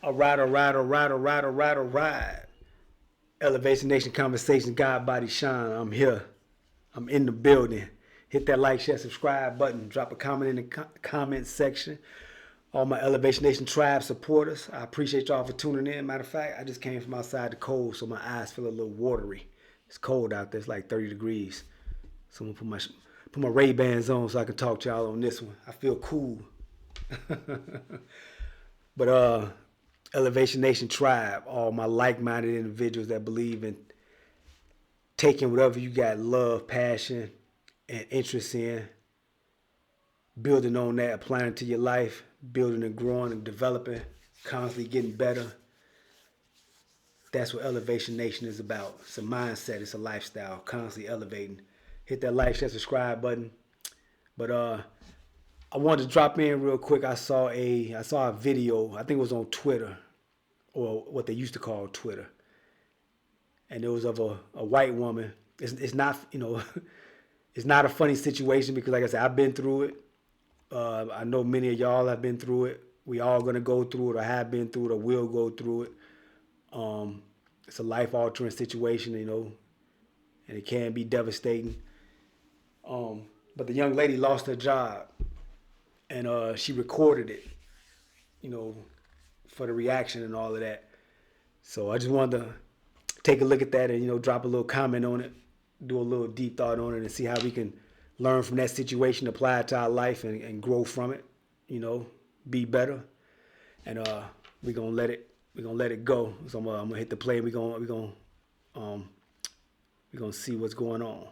All right, all right, all right, all right, all right, all right. Elevation Nation Conversation, God Body Shine. I'm here. I'm in the building. Hit that like, share, subscribe button. Drop a comment in the comment section. All my Elevation Nation tribe supporters, I appreciate y'all for tuning in. Matter of fact, I just came from outside the cold, so my eyes feel a little watery. It's cold out there. It's like 30 degrees. So I'm gonna put my Ray-Bans on so I can talk to y'all on this one. I feel cool. But Elevation Nation tribe, all my like-minded individuals that believe in taking whatever you got love, passion, and interest in, building on that, applying it to your life, building and growing and developing, constantly getting better. That's what Elevation Nation is about. It's a mindset, it's a lifestyle, constantly elevating. Hit that like, share, subscribe button. But I wanted to drop in real quick. I saw a video, I think it was on Twitter, or what they used to call Twitter. And it was of a white woman. It's not, it's not a funny situation because, like I said, I've been through it. I know many of y'all have been through it. We all gonna go through it, or have been through it, or will go through it. It's a life-altering situation, and it can be devastating. But the young lady lost her job, and she recorded it, for the reaction and all of that. So I just wanted to take a look at that and drop a little comment on it, do a little deep thought on it, and see how we can learn from that situation, apply it to our life, and grow from it. Be better. And we're gonna let it go. So I'm gonna hit the play. We're gonna see what's going on.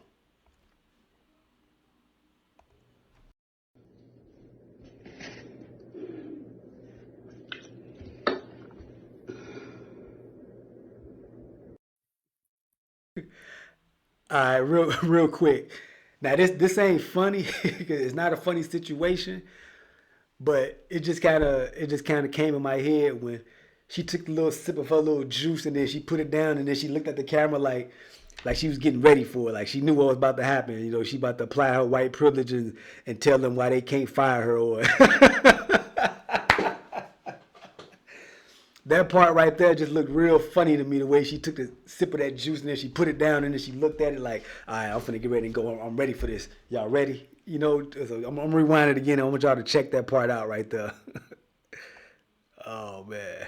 All right, real quick. Now this ain't funny because it's not a funny situation, but it just kind of came in my head when she took the little sip of her little juice and then she put it down and then she looked at the camera like she was getting ready for it, like she knew what was about to happen. She about to apply her white privilege and tell them why they can't fire her or that part right there just looked real funny to me, the way she took a sip of that juice and then she put it down and then she looked at it like, all right, I'm finna get ready and go. I'm ready for this. Y'all ready? So I'm gonna rewind it again. I want y'all to check that part out right there. Oh, man.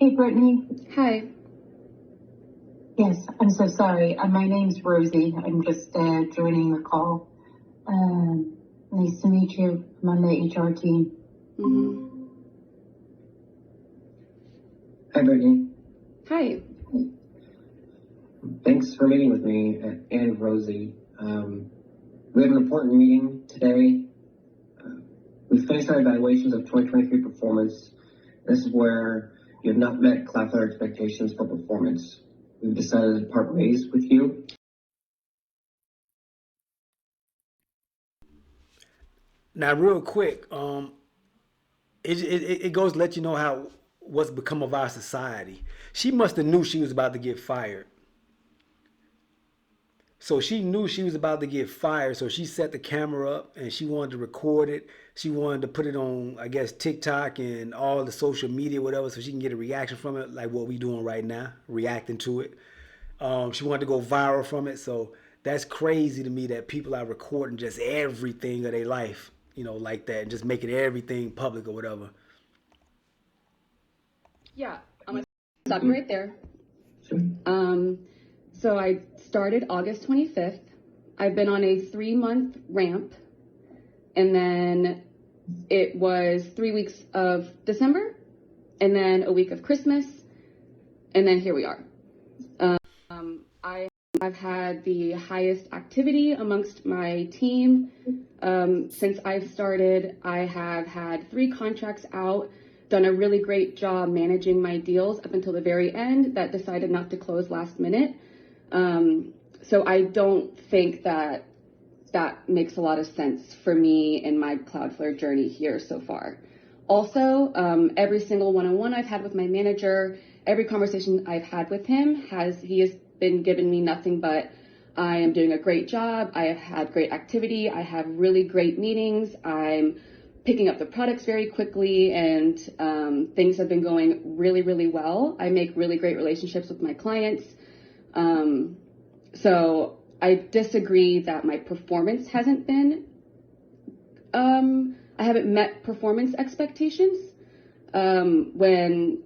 Hey, Brittany. Hi. Yes, I'm so sorry. My name's Rosie. I'm just joining the call. Nice to meet you. I'm on the HR team. Mm-hmm. Hi, Brittany. Hi. Thanks for meeting with me and Rosie. We have an important meeting today. We finished our evaluations of 2023 performance. This is where you have not met Cloudflare expectations for performance. We've decided to part ways with you. Now, real quick, it goes to let you know what's become of our society. She must have knew she was about to get fired. So she knew she was about to get fired. So she set the camera up and she wanted to record it. She wanted to put it on, I guess, TikTok and all the social media, whatever, so she can get a reaction from it, like what we doing right now, reacting to it. She wanted to go viral from it. So that's crazy to me that people are recording just everything of their life, like that, and just making everything public or whatever. Yeah, I'm gonna stop you right there. So I started August 25th. I've been on a 3-month ramp, and then it was 3 weeks of December, and then a week of Christmas, and then here we are. I've had the highest activity amongst my team. Since I've started, I have had 3 contracts out, done a really great job managing my deals up until the very end that decided not to close last minute. So I don't think that makes a lot of sense for me in my Cloudflare journey here so far. Also, every single one-on-one I've had with my manager, every conversation I've had with him, he has been giving me nothing but I am doing a great job, I have had great activity, I have really great meetings, I'm picking up the products very quickly, and things have been going really, really well. I make really great relationships with my clients. So I disagree that my performance hasn't been, I haven't met performance expectations, when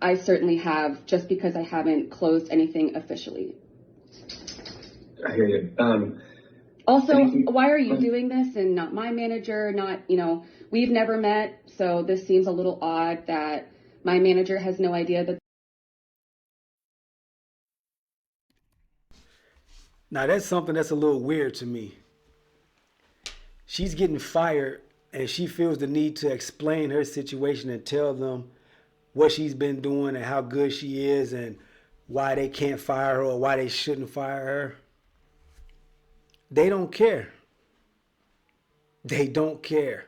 I certainly have, just because I haven't closed anything officially. I hear you. Also, why are you doing this and not my manager? We've never met, so this seems a little odd that my manager has no idea that. Now that's something that's a little weird to me. She's getting fired and she feels the need to explain her situation and tell them what she's been doing and how good she is and why they can't fire her or why they shouldn't fire her. They don't care. They don't care.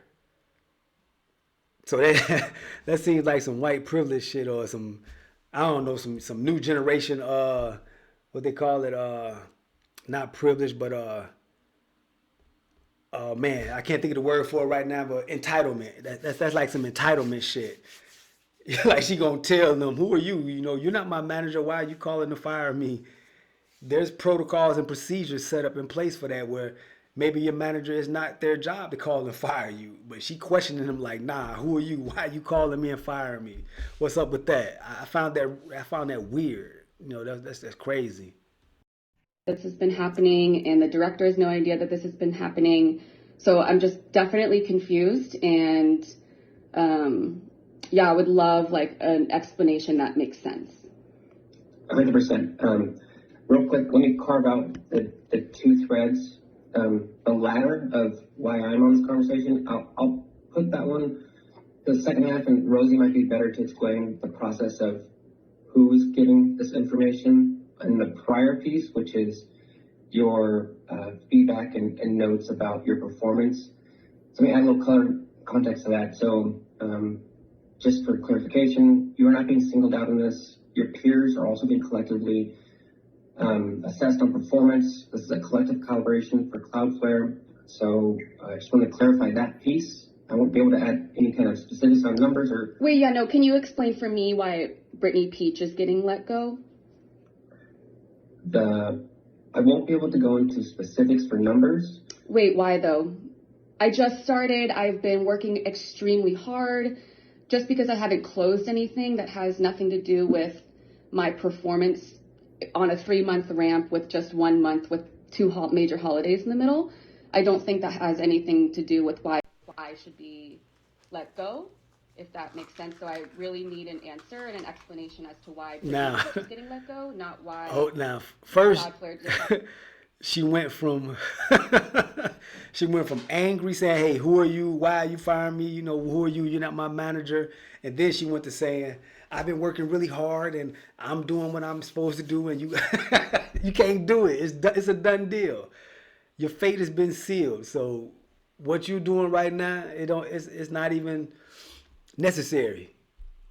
So that seems like some white privilege shit or some, I don't know, some new generation what they call it, not privilege, but man, I can't think of the word for it right now, but entitlement. That's like some entitlement shit. Like she gonna tell them, who are you? You're not my manager. Why are you calling to fire me? There's protocols and procedures set up in place for that where maybe your manager is not their job to call and fire you. But she questioning him like, nah, who are you? Why are you calling me and firing me? What's up with that? I found that weird. That's crazy. This has been happening, and the director has no idea that this has been happening. So I'm just definitely confused, and I would love like an explanation that makes sense. 100%. Real quick, let me carve out the two threads. The latter of why I'm on this conversation, I'll put that one to the second half, and Rosie might be better to explain the process of who's giving this information in the prior piece, which is your feedback and notes about your performance. So let me add a little color context to that. So just for clarification, you are not being singled out in this. Your peers are also being collectively assessed on performance. This is a collective calibration for Cloudflare. So I just want to clarify that piece. I won't be able to add any kind of specifics on numbers or. Wait, can you explain for me why Brittany Peach is getting let go? I won't be able to go into specifics for numbers. Wait, why though? I just started. I've been working extremely hard. Just because I haven't closed anything that has nothing to do with my performance on a 3-month ramp with just 1 month with two major holidays in the middle, I don't think that has anything to do with why I should be let go, if that makes sense. So I really need an answer and an explanation as to why Brittany is getting let go, not why. Oh, now first, she went from angry saying, "Hey, who are you? Why are you firing me? Who are you? You're not my manager." And then she went to saying, "I've been working really hard and I'm doing what I'm supposed to do, and you you can't do it. It's a done deal. Your fate has been sealed. So what you're doing right now, it's not even necessary.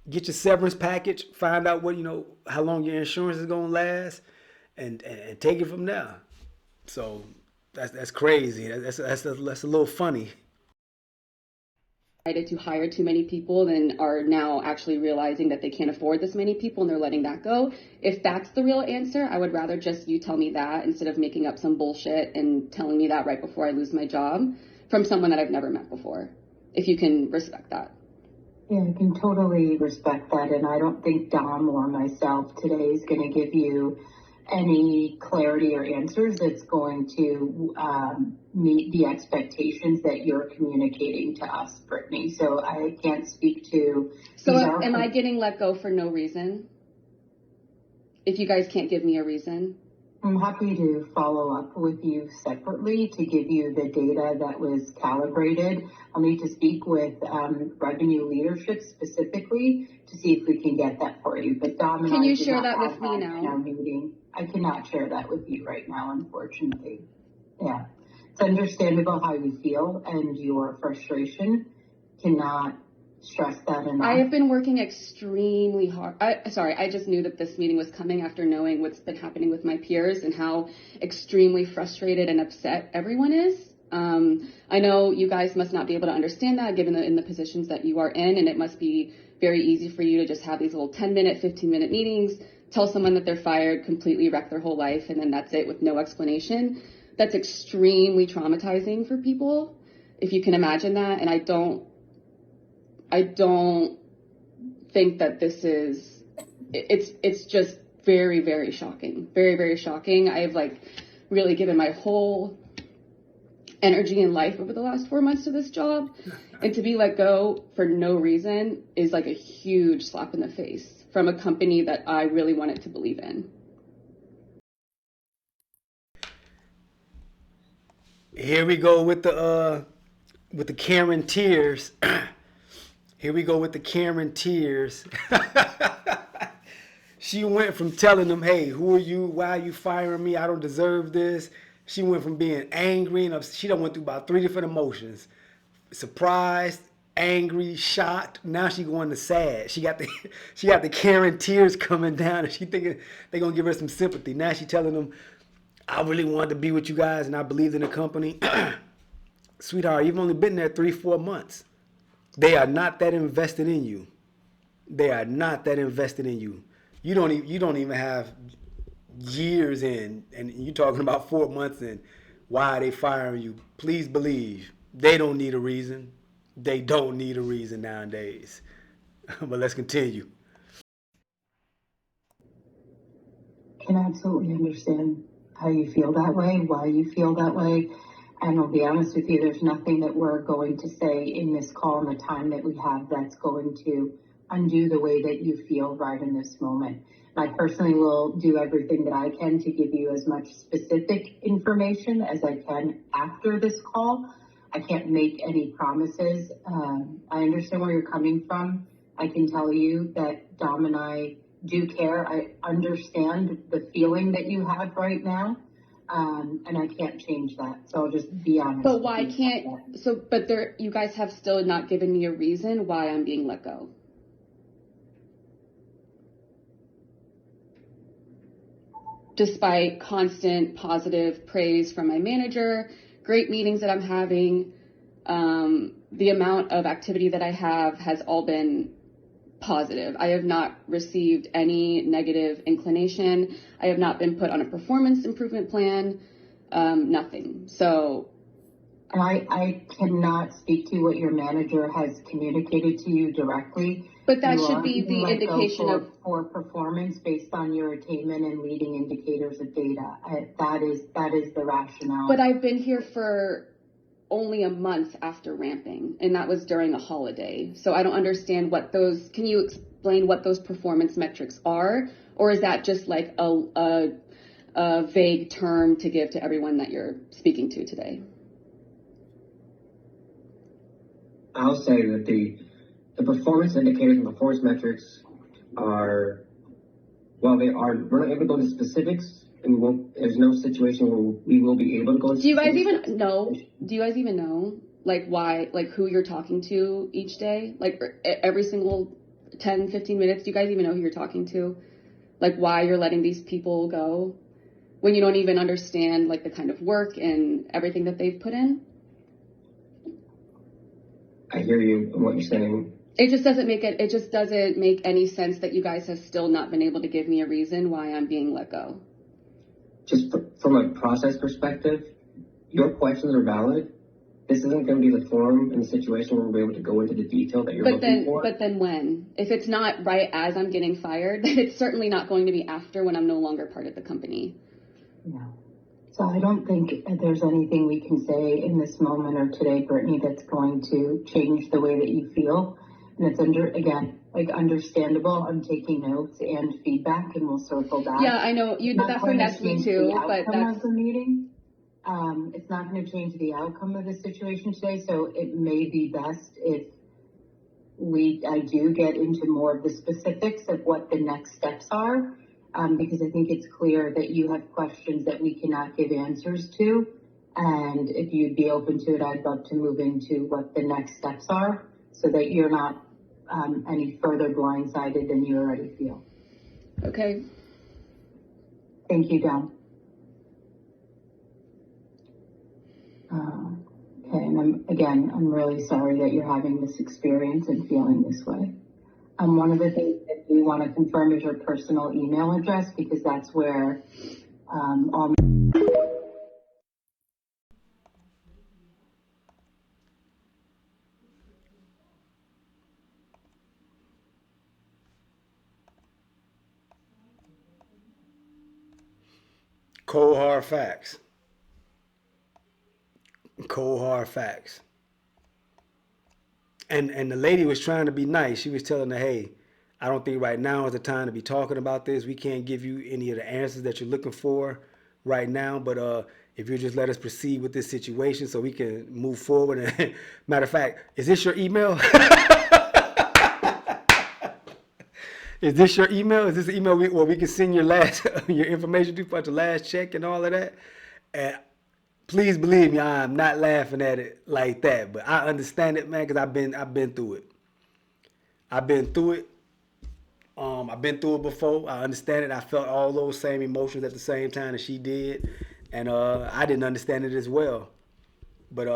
Get your severance package, find out how long your insurance is gonna last, and take it from there." So that's crazy. That's a little funny. Decided to hire too many people and are now actually realizing that they can't afford this many people and they're letting that go. If that's the real answer, I would rather just you tell me that instead of making up some bullshit and telling me that right before I lose my job from someone that I've never met before. If you can respect that. Yeah, I can totally respect that, and I don't think Dom or myself today is going to give you any clarity or answers that's going to meet the expectations that you're communicating to us, Brittany. So I can't speak to. So am I getting let go for no reason? If you guys can't give me a reason? I'm happy to follow up with you separately to give you the data that was calibrated. I'll need to speak with revenue leadership specifically to see if we can get that for you. But Dom and can I you did share not that have with me now? In our meeting. I cannot share that with you right now, unfortunately. Yeah, it's understandable how you feel and your frustration. Cannot stress that enough. I have been working extremely hard. I just knew that this meeting was coming after knowing what's been happening with my peers and how extremely frustrated and upset everyone is. I know you guys must not be able to understand that given in the positions that you are in, and it must be very easy for you to just have these little 10-minute, 15-minute meetings, tell someone that they're fired, completely wreck their whole life, and then that's it with no explanation. That's extremely traumatizing for people, if you can imagine that. And I don't think that this is, it's just very, very shocking. Very, very shocking. I've really given my whole energy and life over the last 4 months to this job, and to be let go for no reason is a huge slap in the face from a company that I really wanted to believe in. Here we go with the Karen tears. Here we go with the Karen tears. She went from telling them, hey, who are you? Why are you firing me? I don't deserve this. She went from being angry and she done went through about 3 different emotions. Surprised, angry, shocked. Now she going to sad. She got the Karen tears coming down, and she thinking they gonna give her some sympathy. Now she telling them, I really wanted to be with you guys and I believed in the company. Sweetheart, you've only been there 3-4 months. They are not that invested in you. They are not that invested in you. You don't even have years in, and you're talking about 4 months in. Why are they firing you? Please believe they don't need a reason. They don't need a reason nowadays. But let's continue. Can absolutely understand how you feel that way, why you feel that way. And I'll be honest with you, there's nothing that we're going to say in this call in the time that we have that's going to undo the way that you feel right in this moment. And I personally will do everything that I can to give you as much specific information as I can after this call. I can't make any promises. I understand where you're coming from. I can tell you that Dom and I do care. I understand the feeling that you have right now. And I can't change that. So I'll just be honest. But why can't, you guys have still not given me a reason why I'm being let go. Despite constant positive praise from my manager, great meetings that I'm having, the amount of activity that I have has all been positive. I have not received any negative inclination. I have not been put on a performance improvement plan, nothing. So I cannot speak to what your manager has communicated to you directly. But that should be the indication of for performance based on your attainment and leading indicators of data. That is the rationale. But I've been here for only a month after ramping, and that was during a holiday. So I don't understand can you explain what those performance metrics are? Or is that just like a vague term to give to everyone that you're speaking to today? I'll say that the performance indicators and performance metrics are, while we're not able to go into specifics, and there's no situation where we will be able to go into Do you guys even know, why, who you're talking to each day? Every single 10, 15 minutes, do you guys even know who you're talking to? Why you're letting these people go? When you don't even understand, the kind of work and everything that they've put in? I hear you and what you're saying. It just doesn't make any sense that you guys have still not been able to give me a reason why I'm being let go. Just from a process perspective, your questions are valid. This isn't going to be the forum and the situation where we'll be able to go into the detail that you're looking for. But then when? If it's not right as I'm getting fired, then it's certainly not going to be after when I'm no longer part of the company. No. So I don't think there's anything we can say in this moment or today, Brittany, that's going to change the way that you feel. And it's understandable. I'm taking notes and feedback, and we'll circle back. Yeah, I know that's me too. But that's of the meeting. It's not going to change the outcome of the situation today. So it may be best if I do get into more of the specifics of what the next steps are. Because I think it's clear that you have questions that we cannot give answers to. And if you'd be open to it, I'd love to move into what the next steps are so that you're not any further blindsided than you already feel. Okay. Thank you, Dom. Okay, and I'm really sorry that you're having this experience and feeling this way. One of the things that we want to confirm is your personal email address, because that's where all. Cold hard facts. Cold hard facts. And the lady was trying to be nice. She was telling her, hey, I don't think right now is the time to be talking about this. We can't give you any of the answers that you're looking for right now. But if you just let us proceed with this situation so we can move forward. And matter of fact, is this your email? Is this your email? Is this the email where we can send your last your information to for the last check and all of that? And please believe me, I'm not laughing at it like that, but I understand it, man, because I've been through it. I've been through it. I've been through it before. I understand it. I felt all those same emotions at the same time that she did, and I didn't understand it as well. But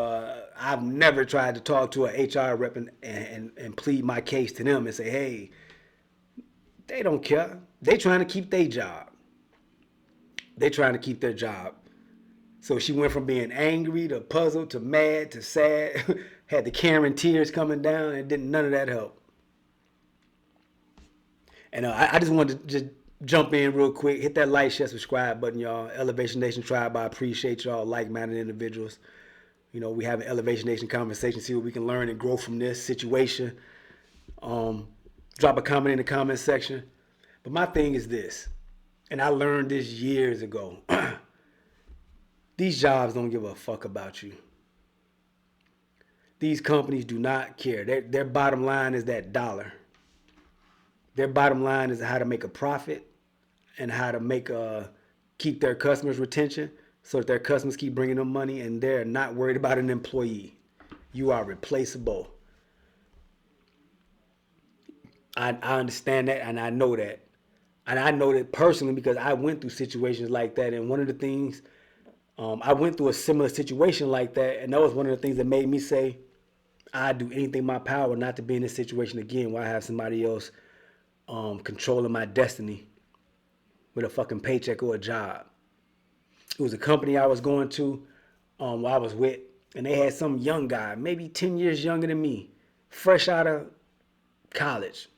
I've never tried to talk to an HR rep and plead my case to them and say, hey, they don't care. They trying to keep their job. They trying to keep their job. So she went from being angry to puzzled to mad to sad, had the Karen tears coming down, and didn't none of that help. And I just wanted to just jump in real quick, hit that like, share, subscribe button, y'all. Elevation Nation Tribe, I appreciate y'all, like-minded individuals. You know, we have an Elevation Nation conversation, see what we can learn and grow from this situation. Drop a comment in the comment section. But my thing is this, and I learned this years ago. These jobs don't give a fuck about you. These companies do not care. Their bottom line is that dollar. Their bottom line is how to make a profit and how to make keep their customers' retention so that their customers keep bringing them money, and they're not worried about an employee. You are replaceable. I understand that, and I know that. And I know that personally because I went through situations like that. And one of the things, I went through a similar situation like that, and that was one of the things that made me say, I'd do anything in my power not to be in this situation again where I have somebody else controlling my destiny with a fucking paycheck or a job. It was a company I was going to, where I was with, and they had some young guy, maybe 10 years younger than me, fresh out of college.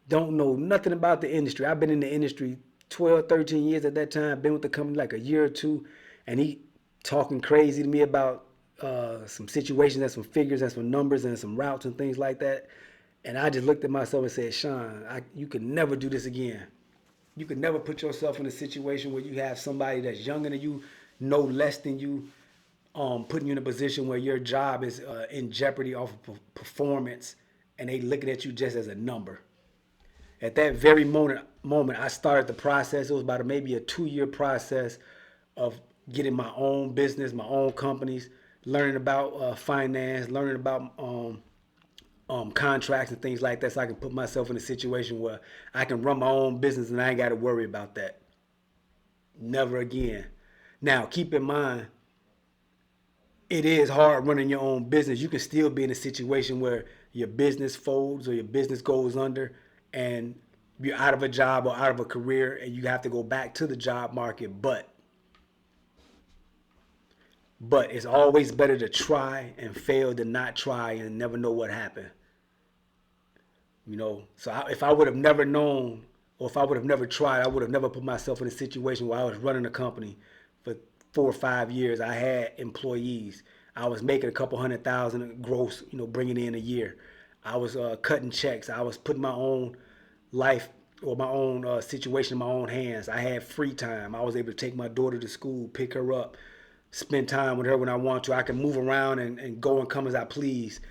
Don't know nothing about the industry. I've been in the industry 12, 13 years at that time, been with the company like a year or two, and he talking crazy to me about some situations and some figures and some numbers and some routes and things like that. And I just looked at myself and said, Sean, you could never do this again. You could never put yourself in a situation where you have somebody that's younger than you, no less than you, putting you in a position where your job is in jeopardy off of performance, and they looking at you just as a number. At that very moment, I started the process. It was about maybe a 2-year process of getting my own business, my own companies, learning about finance, learning about contracts and things like that, so I can put myself in a situation where I can run my own business and I ain't got to worry about that. Never again. Now, keep in mind, it is hard running your own business. You can still be in a situation where your business folds or your business goes under and you're out of a job or out of a career and you have to go back to the job market. But it's always better to try and fail than not try and never know what happened. You know, so if I would have never known, or if I would have never tried, I would have never put myself in a situation where I was running a company for 4 or 5 years. I had employees. I was making a couple $100,000 gross, bringing in a year. I was cutting checks. I was putting my own life or my own situation in my own hands. I had free time. I was able to take my daughter to school, pick her up, spend time with her when I want to. I can move around and go and come as I please.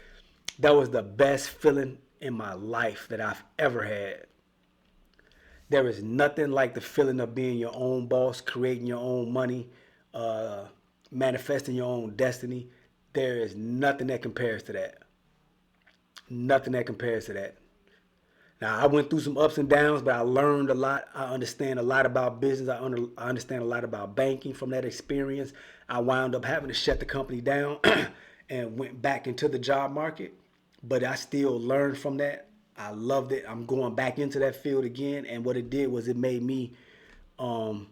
That was the best feeling in my life that I've ever had. There is nothing like the feeling of being your own boss, creating your own money, manifesting your own destiny. There is nothing that compares to that. Nothing that compares to that. Now, I went through some ups and downs, but I learned a lot. I understand a lot about business. I understand a lot about banking from that experience. I wound up having to shut the company down and went back into the job market, but I still learned from that. I loved it. I'm going back into that field again, and what it did was it made me um,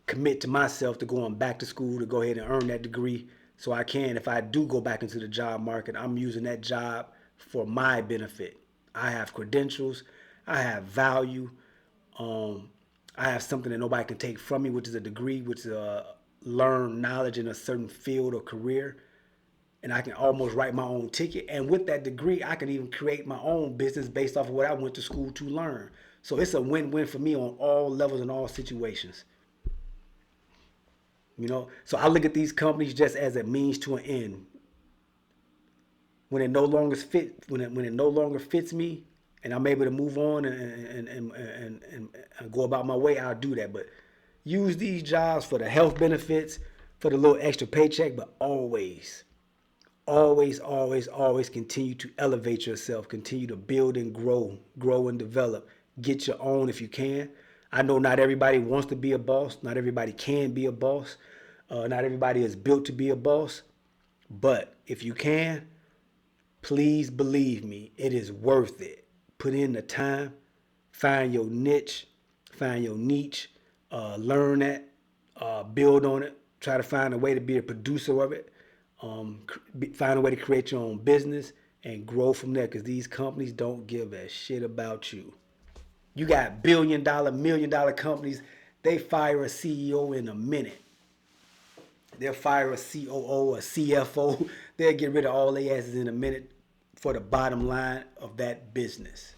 commit to myself to going back to school to go ahead and earn that degree so I can, if I do go back into the job market, I'm using that job for my benefit. I have credentials, I have value, um, I have something that nobody can take from me, which is a degree, which is learn knowledge in a certain field or career. And I can almost write my own ticket. And with that degree, I can even create my own business based off of what I went to school to learn. So it's a win-win for me on all levels and all situations. So I look at these companies just as a means to an end. When it no longer when it no longer fits me, and I'm able to move on and go about my way, I'll do that. But use these jobs for the health benefits, for the little extra paycheck, but always, always, always, always continue to elevate yourself, continue to build and grow and develop. Get your own if you can. I know not everybody wants to be a boss. Not everybody can be a boss. Not everybody is built to be a boss. But if you can, please believe me, it is worth it. Put in the time, find your niche, learn that, build on it, try to find a way to be a producer of it, find a way to create your own business and grow from there because these companies don't give a shit about you. You got $1 billion, $1 million companies, they fire a CEO in a minute. They'll fire a COO, a CFO. They'll get rid of all their asses in a minute for the bottom line of that business.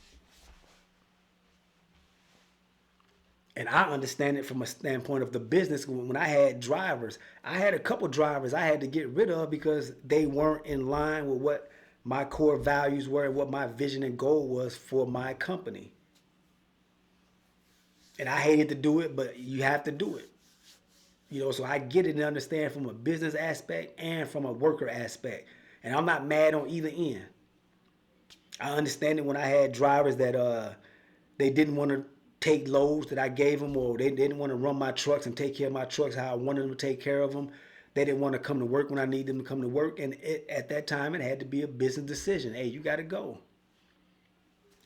And I understand it from a standpoint of the business. When I had drivers, I had a couple drivers I had to get rid of because they weren't in line with what my core values were and what my vision and goal was for my company. And I hated to do it, but you have to do it. So I get it and understand from a business aspect and from a worker aspect. And I'm not mad on either end. I understand it when I had drivers that they didn't want to take loads that I gave them, or they didn't want to run my trucks and take care of my trucks how I wanted them to take care of them. They didn't want to come to work when I needed them to come to work. And at that time, it had to be a business decision. Hey, you got to go.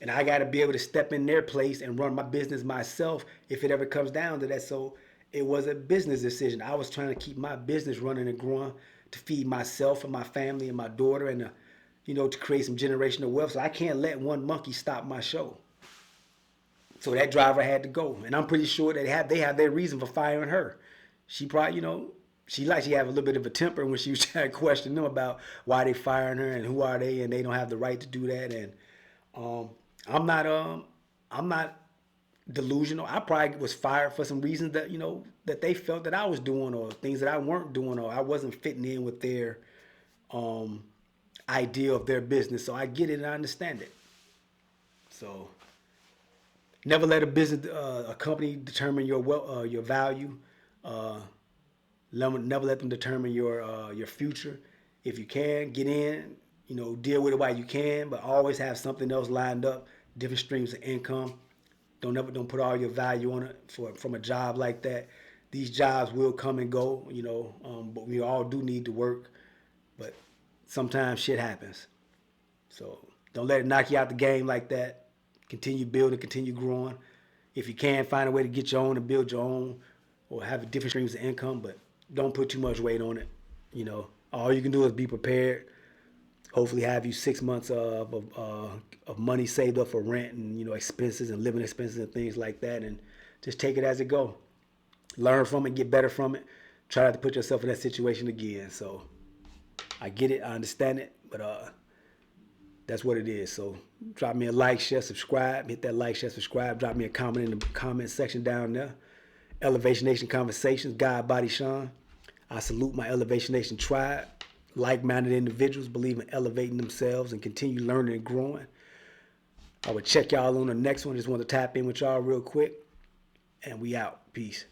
And I got to be able to step in their place and run my business myself if it ever comes down to that. So it was a business decision. I was trying to keep my business running and growing to feed myself and my family and my daughter and, to create some generational wealth. So I can't let one monkey stop my show. So that driver had to go. And I'm pretty sure they have their reason for firing her. She probably, she have a little bit of a temper when she was trying to question them about why they firing her and who are they and they don't have the right to do that. And I'm not delusional. I probably was fired for some reasons that that they felt that I was doing or things that I weren't doing or I wasn't fitting in with their idea of their business. So I get it and I understand it. So never let a company determine your value. Never let them determine your future. If you can get in, deal with it while you can, but always have something else lined up, different streams of income. Don't put all your value on it from a job like that. These jobs will come and go, but we all do need to work. But sometimes shit happens. So don't let it knock you out the game like that. Continue building, continue growing. If you can, find a way to get your own and build your own or have different streams of income, but don't put too much weight on it. All you can do is be prepared. Hopefully have you 6 months of money saved up for rent and, expenses and living expenses and things like that. And just take it as it go. Learn from it, get better from it. Try not to put yourself in that situation again. So I get it. I understand it. But that's what it is. So drop me a like, share, subscribe. Hit that like, share, subscribe. Drop me a comment in the comment section down there. Elevation Nation Conversations, God Body Sean. I salute my Elevation Nation tribe. Like-minded individuals believe in elevating themselves and continue learning and growing. I will check y'all on the next one. Just want to tap in with y'all real quick. And we out. Peace.